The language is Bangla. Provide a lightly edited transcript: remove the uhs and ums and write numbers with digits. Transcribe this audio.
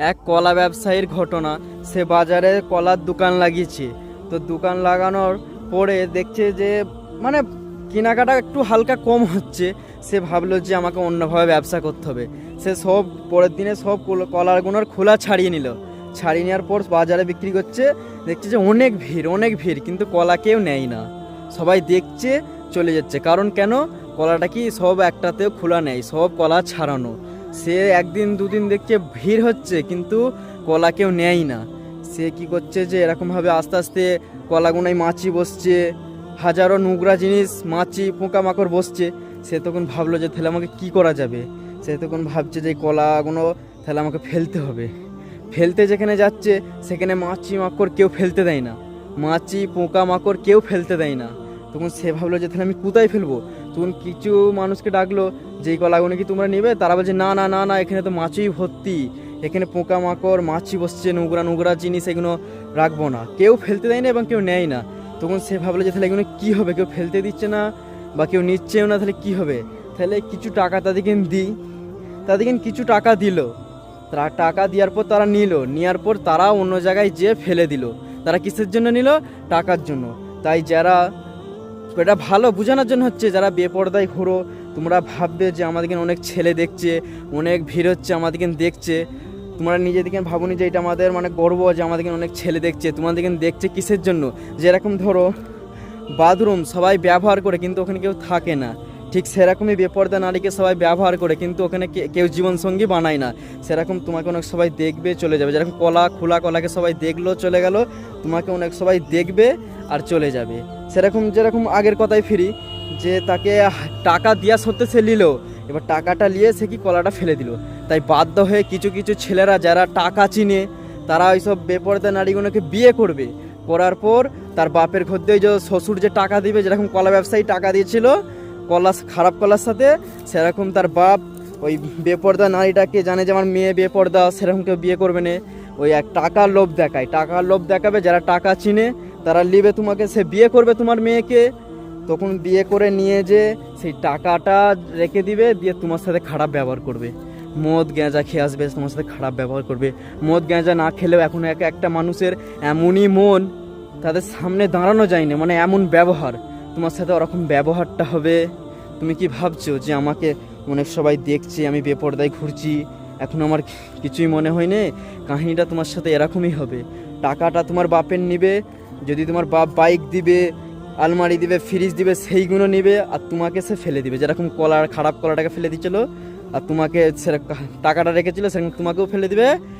এক কলা ব্যবসায়ীর ঘটনা। সে বাজারে কলার দোকান লাগিয়েছে। তো দোকান লাগানোর পরে দেখছে যে মানে কেনাকাটা একটু হালকা কম হচ্ছে। সে ভাবলো যে আমাকে অন্যভাবে ব্যবসা করতে হবে। সে সব পরের দিনে সব কলারগুলোর খোলা ছাড়িয়ে নিল। ছাড়িয়ে নেওয়ার পর বাজারে বিক্রি করছে। দেখছে যে অনেক ভিড়, কিন্তু কলা কেউ নেয় না। সবাই দেখছে, চলে যাচ্ছে। কারণ কেন? কলাটা কি সব একটাতেও খোলা নেই, সব কলা ছাড়ানো। সে একদিন দুদিন দেখছে ভিড় হচ্ছে, কিন্তু কলা কেউ নেয় না। সে কি করছে যে এরকমভাবে আস্তে আস্তে কলাগুনায় মাছি বসছে, হাজারো নোংরা জিনিস, মাছি পোকামাকড় বসছে। সে তখন ভাবলো যে তাহলে আমাকে কি করা যাবে। সে তখন ভাবছে যে এই কলাগুলো তাহলে আমাকে ফেলতে হবে। ফেলতে যেখানে যাচ্ছে সেখানে মাছি মাকড় কেউ ফেলতে দেয় না, মাছি পোকামাকড় কেউ ফেলতে দেয় না। তখন সে ভাবলো যে তাহলে আমি কোথায় ফেলবো। তখন কিছু মানুষকে ডাকলো যে এই কলাগুলো কি তোমরা নেবে। তারা বলছে না না না না, এখানে তো মাছিই ভর্তি, এখানে পোকামাকড় মাছি বসছে, নোংরা নোংরা জিনিস, এগুলো রাখবো না। কেউ ফেলতে দেয় না এবং কেউ নেয় না। তখন সে ভাবলো যে তাহলে এগুলো কী হবে, কেউ ফেলতে দিচ্ছে না বা কেউ নিচ্ছেও না, তাহলে কী হবে। তাহলে কিছু টাকা তাদেরকে দিই। তাদেরকে কিছু টাকা দিল। তারা টাকা দেওয়ার পর তারা নেওয়ার পর তারা অন্য জায়গায় যেয়ে ফেলে দিল। তারা কিসের জন্য নিল? টাকার জন্য। তাই যারা, এটা ভালো বোঝানোর জন্য হচ্ছে, যারা বেপরদায় ঘোরো, তোমরা ভাববে যে আমাদেরকে অনেক ছেলে দেখছে, অনেক ভিড় হচ্ছে, আমাদেরকে দেখছে। তোমরা নিজেদেরকে ভাবনি যে এটা আমাদের মানে গর্ব যে আমাদেরকে অনেক ছেলে দেখছে। তোমাদেরকে দেখছে কিসের জন্য? যেরকম ধরো বাথরুম সবাই ব্যবহার করে কিন্তু ওখানে কেউ থাকে না, ঠিক সেরকমই বেপরদা নারীকে সবাই ব্যবহার করে কিন্তু ওখানে কেউ জীবনসঙ্গী বানায় না। সেরকম তোমাকে অনেক সবাই দেখবে, চলে যাবে। যেরকম খোলা কলাকে সবাই দেখলো, চলে গেল, তোমাকে অনেক সবাই দেখবে আর চলে যাবে। সেরকম যেরকম আগের কথায় ফিরি, যে তাকে টাকা দেওয়া সত্ত্বে সে নিল, এবার টাকাটা নিয়ে সে কি কলাটা ফেলে দিল। তাই বাধ্য হয়ে কিছু কিছু ছেলেরা যারা টাকা চিনে, তারা ওইসব বেপরদা নারীগুলোকে বিয়ে করবে। করার পর তার বাপের ঘর দিয়ে যে শ্বশুর যে টাকা দিবে, যেরকম কলা ব্যবসায়ী টাকা দিয়েছিল কলা, খারাপ কলার সাথে, সেরকম তার বাপ ওই বেপরদা নারীটাকে জানে যে আমার মেয়ে বেপরদা, সেরকম কেউ বিয়ে করবে না। ওই এক টাকার লোভ দেখায়, টাকার লোভ দেখাবে। যারা টাকা চিনে তারা নিবে তোমাকে, সে বিয়ে করবে তোমার মেয়েকে। তখন বিয়ে করে নিয়ে যে সেই টাকাটা রেখে দিবে, দিয়ে তোমার সাথে খারাপ ব্যবহার করবে। মদ গাঁজা খেয়ে আসবে, তোমার সাথে খারাপ ব্যবহার করবে। মদ গাঁজা না খেলেও এখন একটা মানুষের এমনই মন, তাদের সামনে দাঁড়ানো যায় না, মানে এমন ব্যবহার। তোমার সাথে ওরকম ব্যবহারটা হবে। তুমি কি ভাবছো যে আমাকে অনেক সবাই দেখছে, আমি বেপরদায় ঘুরছি, এখন আমার কিছুই মনে হয় না? কাহিনীটা তোমার সাথে এরকমই হবে। টাকাটা তোমার বাপের নিবে, যদি তোমার বাপ বাইক দিবে, আলমারি দিবে, ফ্রিজ দিবে, সেইগুলো নিবে, আর তোমাকে সে ফেলে দিবে। যেরকম খারাপ কলাটাকে ফেলে দিচ্ছিল, আর তোমাকে টাকাটা রেখেছিল, সেরকম তোমাকেও ফেলে দিবে।